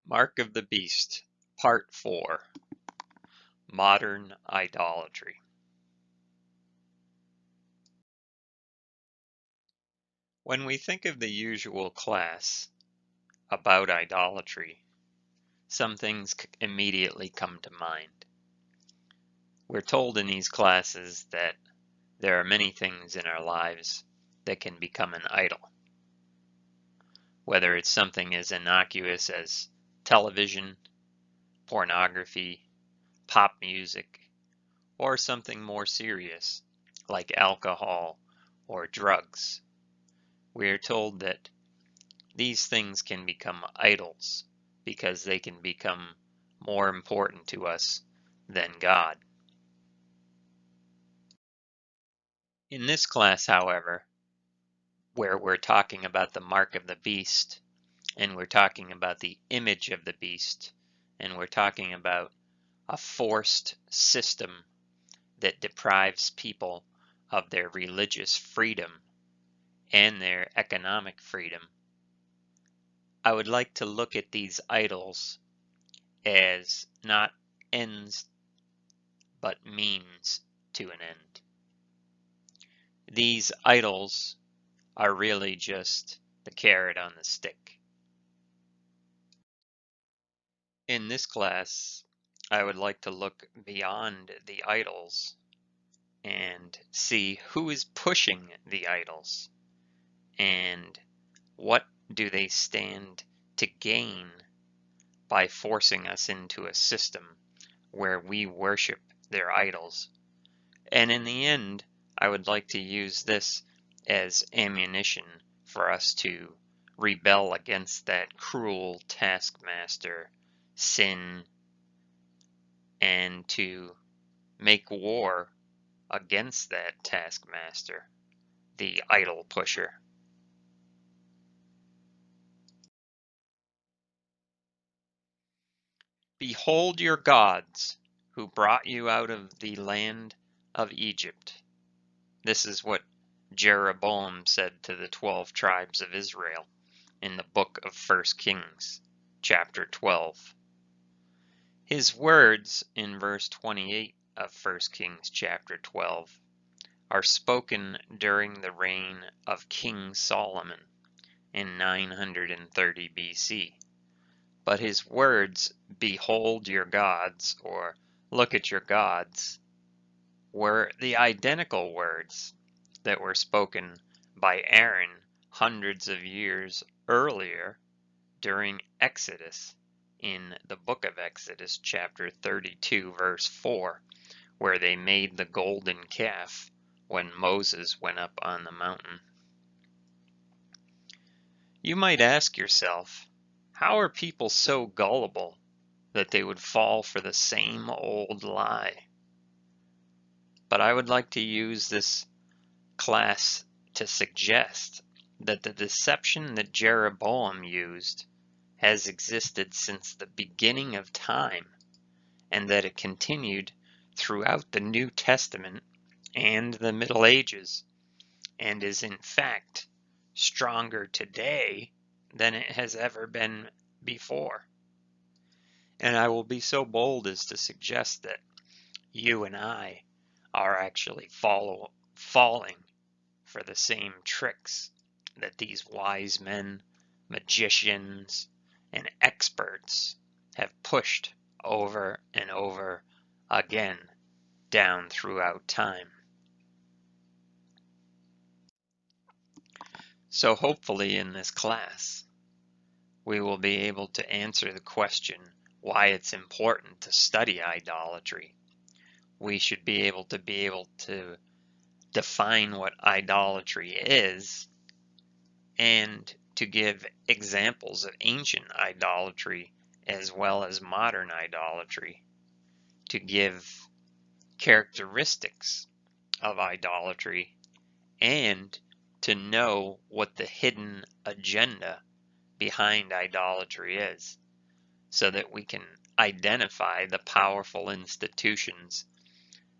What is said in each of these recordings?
Mark of the Beast, Part 4, Modern Idolatry. When we think of the usual class about idolatry, some things immediately come to mind. We're told in these classes that there are many things in our lives that can become an idol. Whether it's something as innocuous as television, pornography, pop music, or something more serious like alcohol or drugs. We are told that these things can become idols because they can become more important to us than God. In this class, however, where we're talking about the mark of the beast, and we're talking about the image of the beast, and we're talking about a forced system that deprives people of their religious freedom and their economic freedom, I would like to look at these idols as not ends but means to an end. These idols are really just the carrot on the stick. In this class, I would like to look beyond the idols and see who is pushing the idols and what do they stand to gain by forcing us into a system where we worship their idols. And in the end, I would like to use this as ammunition for us to rebel against that cruel taskmaster, sin, and to make war against that taskmaster, the idol pusher. Behold your gods, who brought you out of the land of Egypt. This is what Jeroboam said to the 12 tribes of Israel in the book of 1 Kings, chapter 12. His words in verse 28 of 1 Kings chapter 12 are spoken during the reign of King Solomon in 930 BC. But his words, behold your gods, or look at your gods, were the identical words that were spoken by Aaron hundreds of years earlier during Exodus in the book of Exodus chapter 32 verse 4, where they made the golden calf when Moses went up on the mountain. You might ask yourself, how are people so gullible that they would fall for the same old lie? But I would like to use this class to suggest that the deception that Jeroboam used has existed since the beginning of time, and that it continued throughout the New Testament and the Middle Ages, and is in fact stronger today than it has ever been before. And I will be so bold as to suggest that you and I are actually falling for the same tricks that these wise men, magicians, and experts have pushed over and over again down throughout time. So hopefully in this class, we will be able to answer the question why it's important to study idolatry. We should be able to define what idolatry is and to give examples of ancient idolatry as well as modern idolatry, to give characteristics of idolatry, and to know what the hidden agenda behind idolatry is, so that we can identify the powerful institutions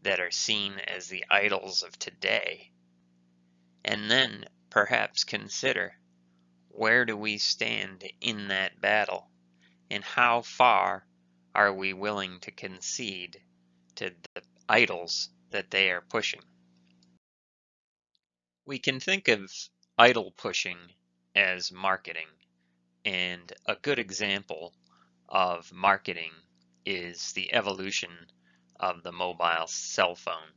that are seen as the idols of today, and then perhaps consider, where do we stand in that battle, And how far are we willing to concede to the idols that they are pushing? We can think of idol pushing as marketing, and a good example of marketing is the evolution of the mobile cell phone.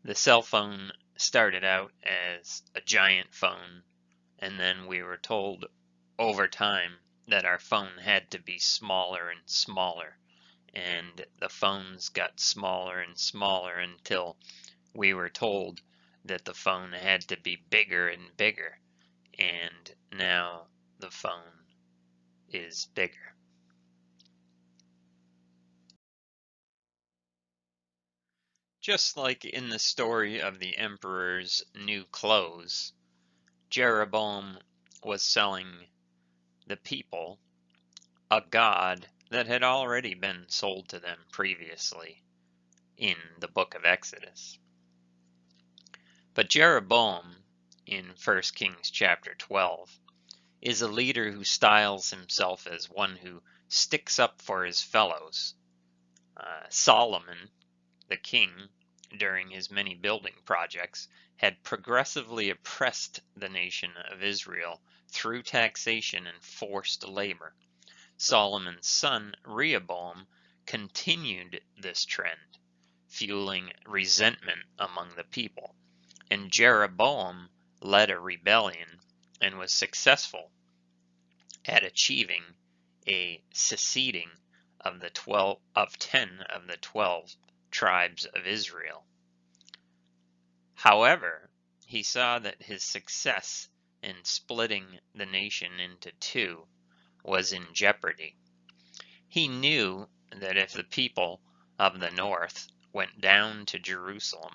The cell phone started out as a giant phone, and then we were told over time that our phone had to be smaller and smaller, and the phones got smaller and smaller until we were told that the phone had to be bigger and bigger, and now the phone is bigger. Just like in the story of the emperor's new clothes, Jeroboam was selling the people a god that had already been sold to them previously in the book of Exodus. But Jeroboam, in 1 Kings chapter 12, is a leader who styles himself as one who sticks up for his fellows. Solomon, the king, during his many building projects, had progressively oppressed the nation of Israel through taxation and forced labor. Solomon's son, Rehoboam, continued this trend, fueling resentment among the people, and Jeroboam led a rebellion and was successful at achieving a seceding of 10 of the 12 tribes of Israel. However, he saw that his success in splitting the nation into two was in jeopardy. He knew that if the people of the north went down to Jerusalem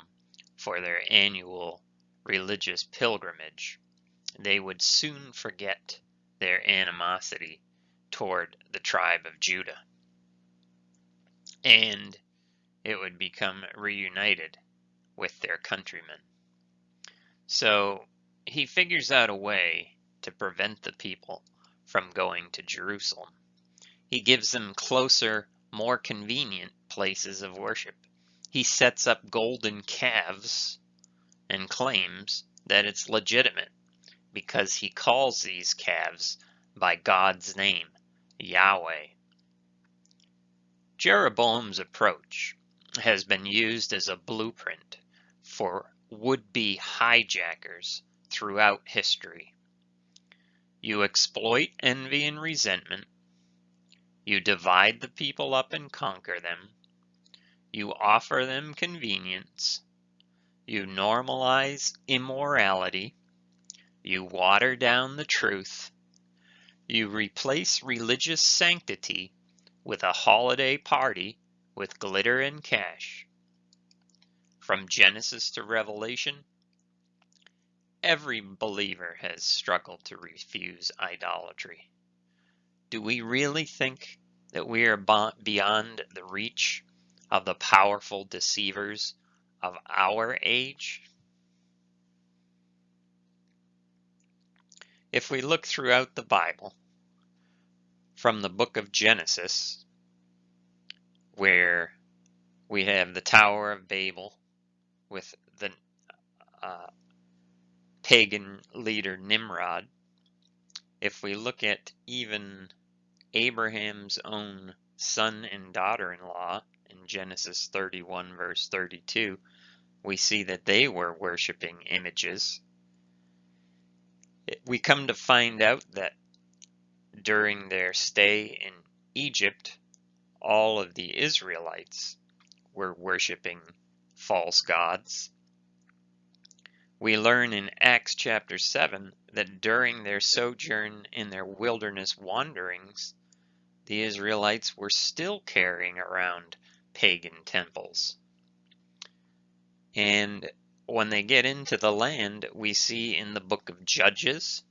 for their annual religious pilgrimage, they would soon forget their animosity toward the tribe of Judah, and it would become reunited with their countrymen. So he figures out a way to prevent the people from going to Jerusalem. He gives them closer, more convenient places of worship. He sets up golden calves and claims that it's legitimate because he calls these calves by God's name, Yahweh. Jeroboam's approach has been used as a blueprint for would-be hijackers throughout history. You exploit envy and resentment. You divide the people up and conquer them. You offer them convenience. You normalize immorality. You water down the truth. You replace religious sanctity with a holiday party with glitter and cash. From Genesis to Revelation, every believer has struggled to refuse idolatry. Do we really think that we are beyond the reach of the powerful deceivers of our age? If we look throughout the Bible, from the book of Genesis, where we have the Tower of Babel with the pagan leader Nimrod, if we look at even Abraham's own son and daughter-in-law in Genesis 31 verse 32, we see that they were worshiping images. We come to find out that during their stay in Egypt, all of the Israelites were worshiping false gods. We learn in Acts chapter 7 that during their sojourn in their wilderness wanderings, the Israelites were still carrying around pagan temples. And when they get into the land, we see in the book of Judges,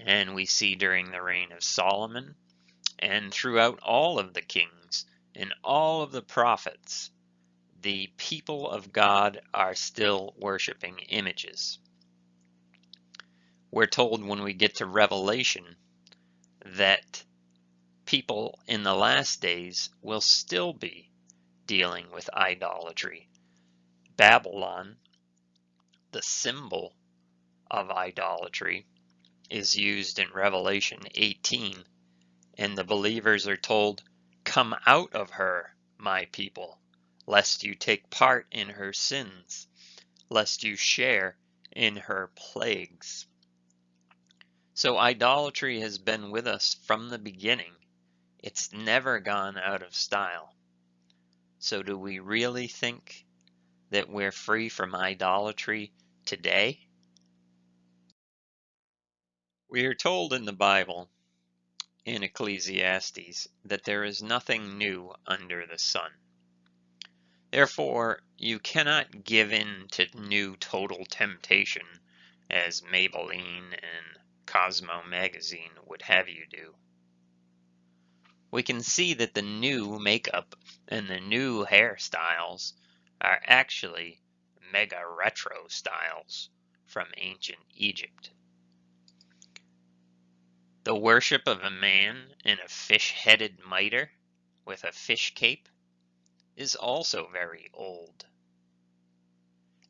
and we see during the reign of Solomon, and throughout all of the kings and all of the prophets, the people of God are still worshiping images. We're told when we get to Revelation that people in the last days will still be dealing with idolatry. Babylon, the symbol of idolatry, is used in Revelation 18, and the believers are told, "Come out of her, my people, lest you take part in her sins, lest you share in her plagues." So idolatry has been with us from the beginning. It's never gone out of style. So do we really think that we're free from idolatry today? We are told in the Bible, in Ecclesiastes, that there is nothing new under the sun. Therefore, you cannot give in to new total temptation as Maybelline and Cosmo magazine would have you do. We can see that the new makeup and the new hairstyles are actually mega retro styles from ancient Egypt. The worship of a man in a fish-headed mitre with a fish cape is also very old.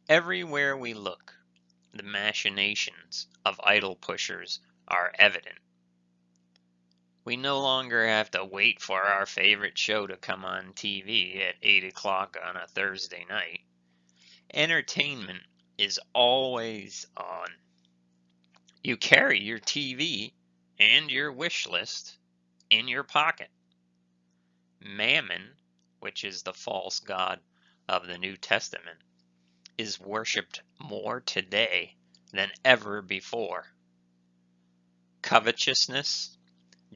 Everywhere we look, the machinations of idol pushers are evident. We no longer have to wait for our favorite show to come on TV at 8 o'clock on a Thursday night. Entertainment is always on. You carry your TV and your wish list in your pocket. Mammon, which is the false god of the New Testament, is worshipped more today than ever before. Covetousness,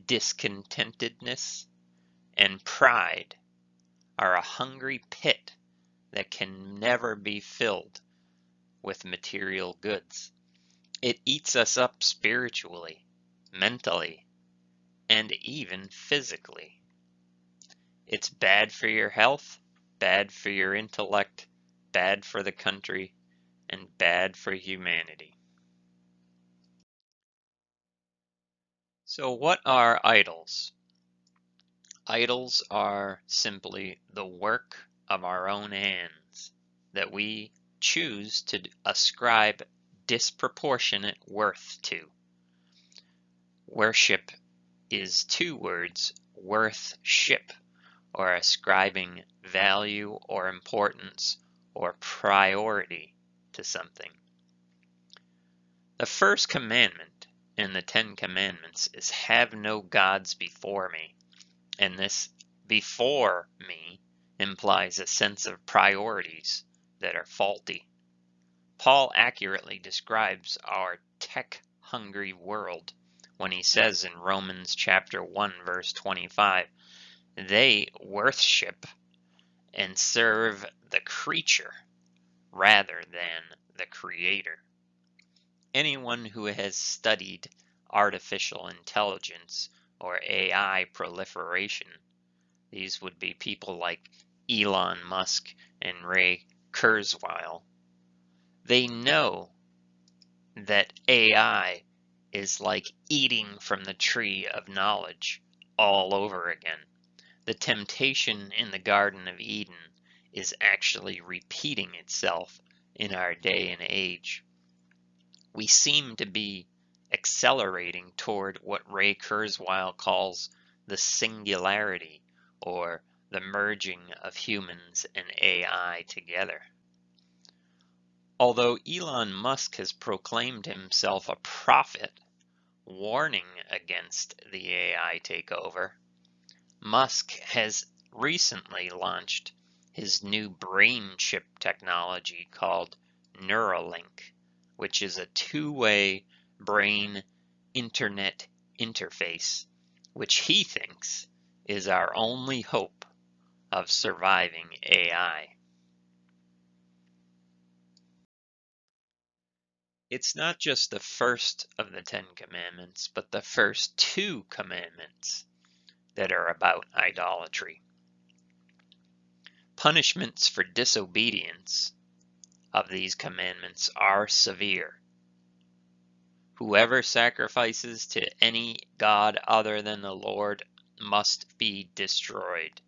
discontentedness, and pride are a hungry pit that can never be filled with material goods. It eats us up spiritually, mentally, and even physically. It's bad for your health, bad for your intellect, bad for the country, and bad for humanity. So what are idols? Idols are simply the work of our own hands that we choose to ascribe disproportionate worth to. Worship is two words, worth-ship, or ascribing value or importance or priority to something. The first commandment in the 10 Commandments is have no gods before me. And this before me implies a sense of priorities that are faulty. Paul accurately describes our tech-hungry world when he says in Romans chapter 1 verse 25, they worship and serve the creature rather than the creator. Anyone who has studied artificial intelligence or AI proliferation, these would be people like Elon Musk and Ray Kurzweil, they know that AI is like eating from the tree of knowledge all over again. The temptation in the Garden of Eden is actually repeating itself in our day and age. We seem to be accelerating toward what Ray Kurzweil calls the singularity, or the merging of humans and AI together. Although Elon Musk has proclaimed himself a prophet, warning against the AI takeover, Musk has recently launched his new brain chip technology called Neuralink, which is a two-way brain internet interface, which he thinks is our only hope of surviving AI. It's not just the first of the 10 Commandments, but the first 2 commandments that are about idolatry. Punishments for disobedience of these commandments are severe. Whoever sacrifices to any god other than the Lord must be destroyed.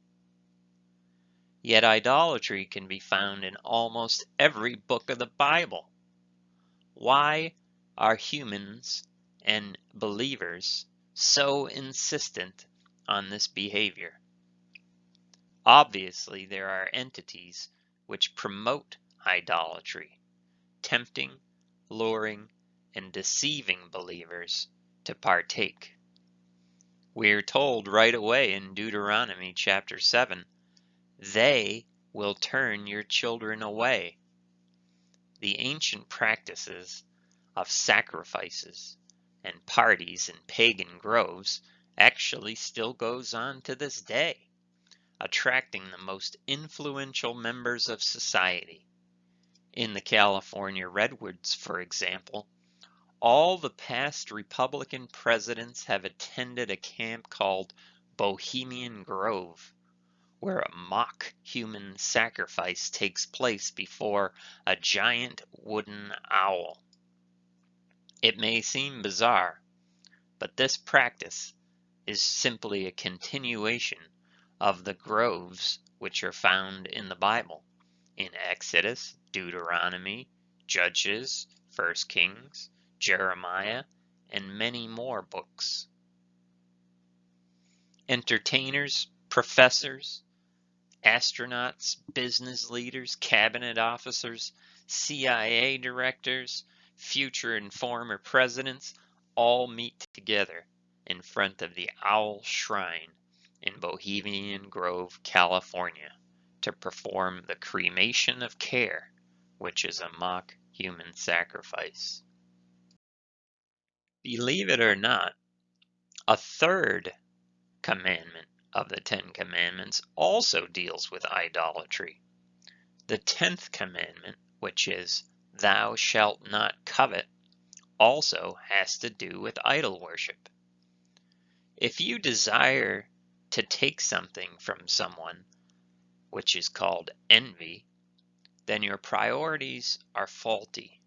Yet idolatry can be found in almost every book of the Bible. Why are humans and believers so insistent on this behavior? Obviously, there are entities which promote idolatry, tempting, luring, and deceiving believers to partake. We are told right away in Deuteronomy chapter 7, they will turn your children away. The ancient practices of sacrifices and parties in pagan groves actually still goes on to this day, attracting the most influential members of society. In the California Redwoods, for example, all the past Republican presidents have attended a camp called Bohemian Grove, where a mock human sacrifice takes place before a giant wooden owl. It may seem bizarre, but this practice is simply a continuation of the groves which are found in the Bible, in Exodus, Deuteronomy, Judges, 1 Kings, Jeremiah, and many more books. Entertainers, professors, astronauts, business leaders, cabinet officers, CIA directors, future and former presidents all meet together in front of the Owl Shrine in Bohemian Grove, California, to perform the cremation of care, which is a mock human sacrifice. Believe it or not, a third commandment of the 10 Commandments also deals with idolatry. The 10th commandment, which is, "Thou shalt not covet," also has to do with idol worship. If you desire to take something from someone, which is called envy, then your priorities are faulty,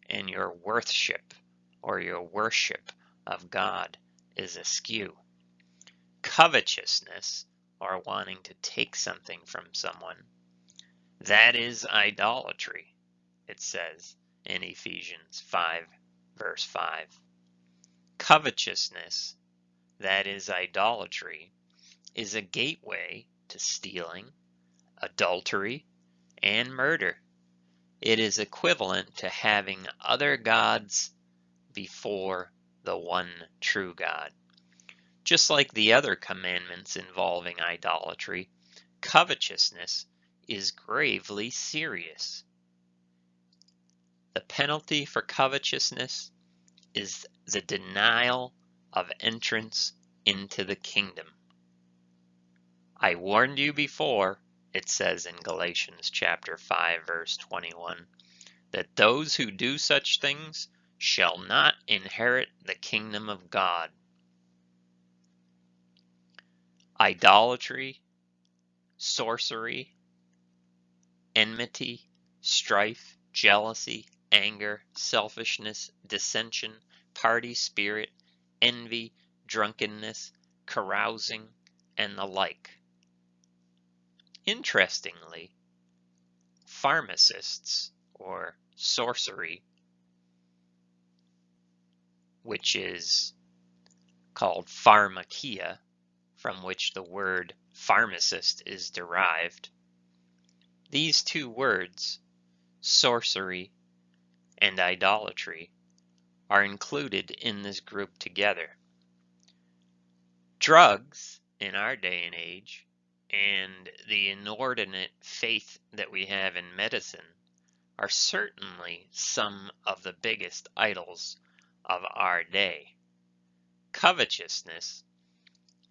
and your worship or your worship of God is askew. Covetousness, or wanting to take something from someone, that is idolatry, it says in Ephesians 5, verse 5. Covetousness, that is idolatry, is a gateway to stealing, adultery, and murder. It is equivalent to having other gods before the one true God. Just like the other commandments involving idolatry, covetousness is gravely serious. The penalty for covetousness is the denial of entrance into the kingdom. I warned you before, it says in Galatians chapter 5, verse 21, that those who do such things shall not inherit the kingdom of God. Idolatry, sorcery, enmity, strife, jealousy, anger, selfishness, dissension, party spirit, envy, drunkenness, carousing, and the like. Interestingly, pharmacists, or sorcery, which is called pharmakia, from which the word pharmacist is derived. These two words, sorcery and idolatry, are included in this group together. Drugs, in our day and age, and the inordinate faith that we have in medicine are certainly some of the biggest idols of our day. Covetousness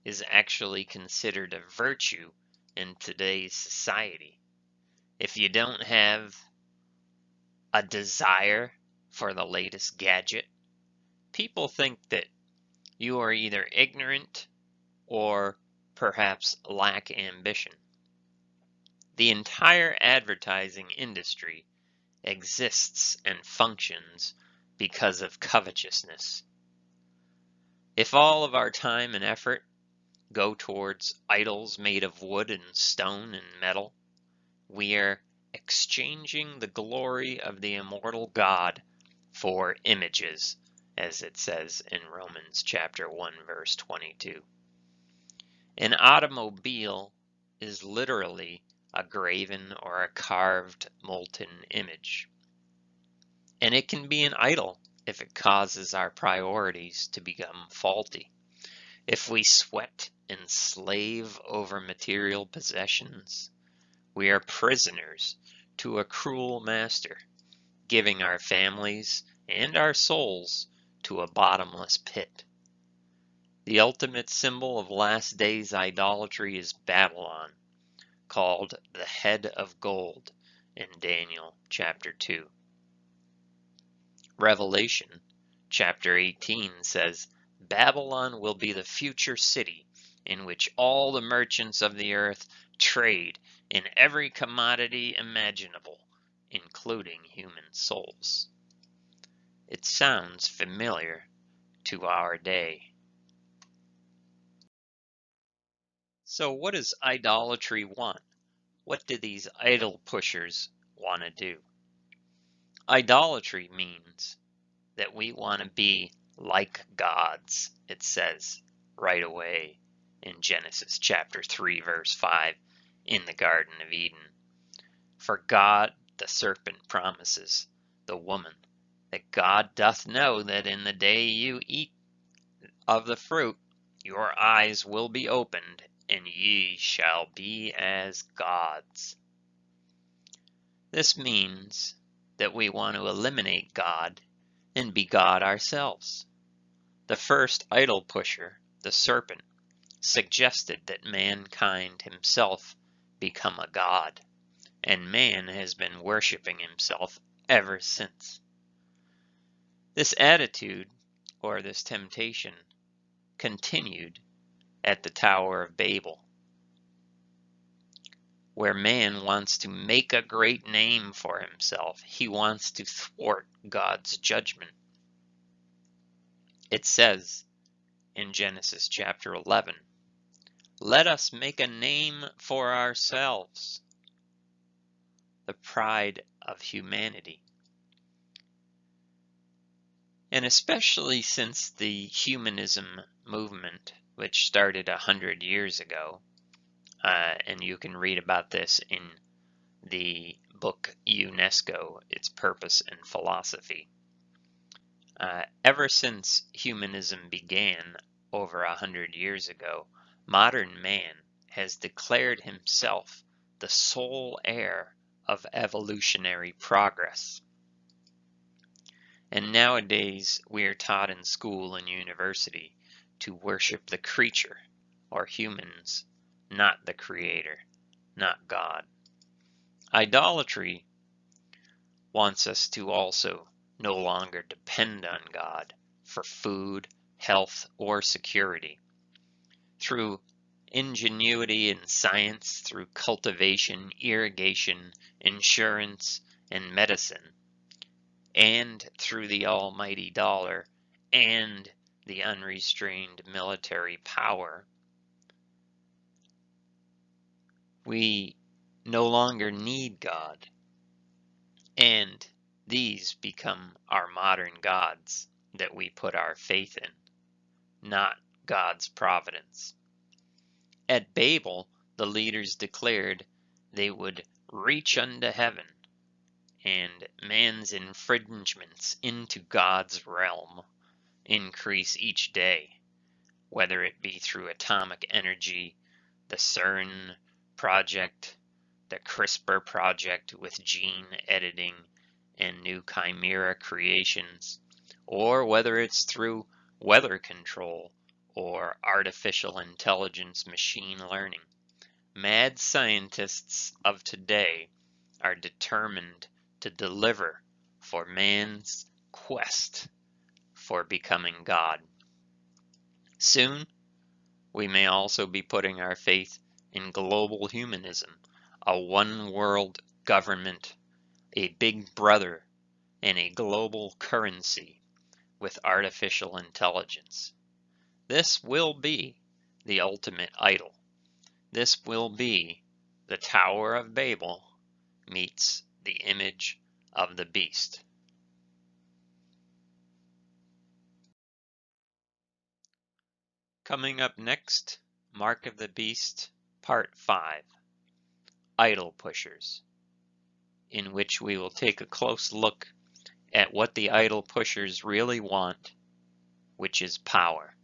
is actually considered a virtue in today's society. If you don't have a desire for the latest gadget, people think that you are either ignorant or perhaps lack ambition. The entire advertising industry exists and functions because of covetousness. If all of our time and effort go towards idols made of wood and stone and metal, we are exchanging the glory of the immortal God for images, as it says in Romans chapter 1, verse 22. An automobile is literally a graven or a carved molten image. And it can be an idol if it causes our priorities to become faulty. If we sweat and slave over material possessions, we are prisoners to a cruel master, giving our families and our souls to a bottomless pit. The ultimate symbol of last days idolatry is Babylon, called the head of gold in Daniel chapter 2. Revelation chapter 18 says, Babylon will be the future city in which all the merchants of the earth trade in every commodity imaginable, including human souls. It sounds familiar to our day. So what does idolatry want? What do these idol pushers want to do? Idolatry means that we want to be like gods, it says right away in Genesis chapter 3, verse 5, in the Garden of Eden. For God, the serpent, promises the woman that God doth know that in the day you eat of the fruit, your eyes will be opened, and ye shall be as gods. This means that we want to eliminate God and be God ourselves. The first idol pusher, the serpent, suggested that mankind himself become a god, and man has been worshiping himself ever since. This attitude, or this temptation, continued at the Tower of Babel, where man wants to make a great name for himself. He wants to thwart God's judgment. It says in Genesis chapter 11, let us make a name for ourselves. The pride of humanity. And especially since the humanism movement, which started 100 years ago, and you can read about this in the book UNESCO, Its Purpose and Philosophy. Ever since humanism began over 100 years ago, modern man has declared himself the sole heir of evolutionary progress. And nowadays we are taught in school and university to worship the creature, or humans, not the creator, not God. Idolatry wants us to also no longer depend on God for food, health, or security. Through ingenuity and science, through cultivation, irrigation, insurance, and medicine, and through the almighty dollar and the unrestrained military power, we no longer need God. And these become our modern gods that we put our faith in, not God's providence. At Babel, the leaders declared they would reach unto heaven, and man's infringements into God's realm increase each day, whether it be through atomic energy, the CERN project, the CRISPR project with gene editing and new chimera creations, or whether it's through weather control or artificial intelligence machine learning. Mad scientists of today are determined to deliver for man's quest for becoming God. Soon, we may also be putting our faith in global humanism, a one-world government, a big brother, and a global currency with artificial intelligence. This will be the ultimate idol. This will be the Tower of Babel meets the image of the beast. Coming up next, Mark of the Beast, Part 5, Idol Pushers, in which we will take a close look at what the idol pushers really want, which is power.